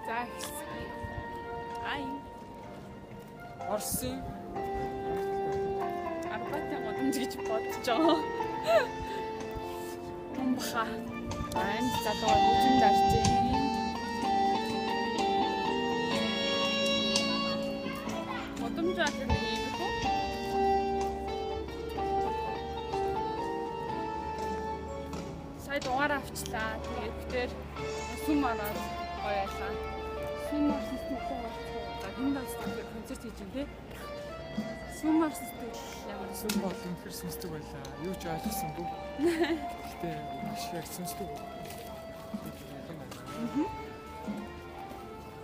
За ай. Орсын Арбатын годомж гэж бодож байгаа. Томбаха. Айн залуу хүчим даржээ. Годомж ахын юм уу? Сая дугаар авчлаа. Тэгээд битээр сүм ороод гоё байлаа. Сүм орсон сэтгэлээ болчихоо. За хүнд онцлог концерт хийж юм те. Сүм орсон сэтгэл ямар сүм болон хэр сонсдог байлаа. Юу ч ойлгосонгүй. Гэтэ маш их сонсдог.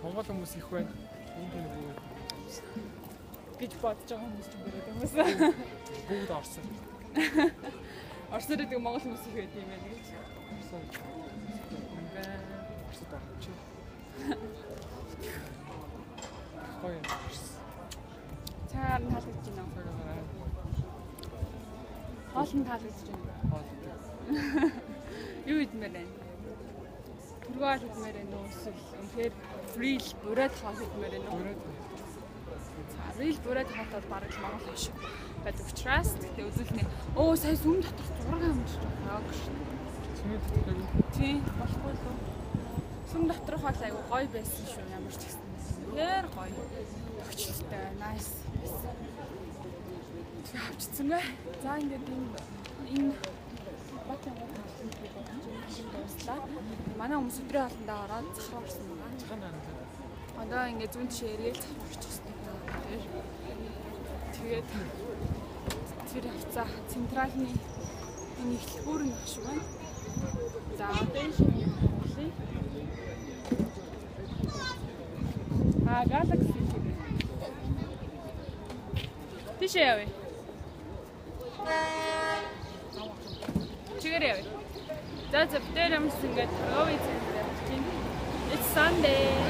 Монгол хүмүүс их байна. гэж бодож байгаа хүмүүс ч бүрээд хүмүүс. Бүгд орсон. Орсоор гэдэг монгол хүмүүс их байдаг юм байна гэж. Орсон. Орсон дагч. Хойно. Цаар нь таалагдж байна. Хоол нь таалагдж байна. Хоол. Юу идмээр байна? Түргөөл идмээр байна уу? Эсвэл үнэхээр фрил бүрээд хоол идмээр байна уу? Фрил бүрээд хоолоор бараг монгол юм шиг байдаг учраас тэгээ үзүүлнэ. Оо сая сүм дотор 6 амжиж байгаа гэж. Сүм дотор тий болохгүй л. Сүм доторх хоол айгу гоё байсан шүү. Ямар ч гэсэн. Тэр гоё. Төгчлөлтэй, nice. Тэг авчихсан бай. За ингээд энэ батан дуслаа. Манай хүмүүс өдрийн хоолндоо ороод захар орсон байгаа. цахаан. Одоо ингээд зүүн тишээ эргээд захар орчихсон. Тэгээд тэр хавцаа централны энэ эхлэлбүүр нь ах шиг байна. За одоо шинэ хуулий. Galaxy. Тишээ явъя. Чигээр явъя. За за битэр юмс ингээд ровий центр явчих. It's Sunday.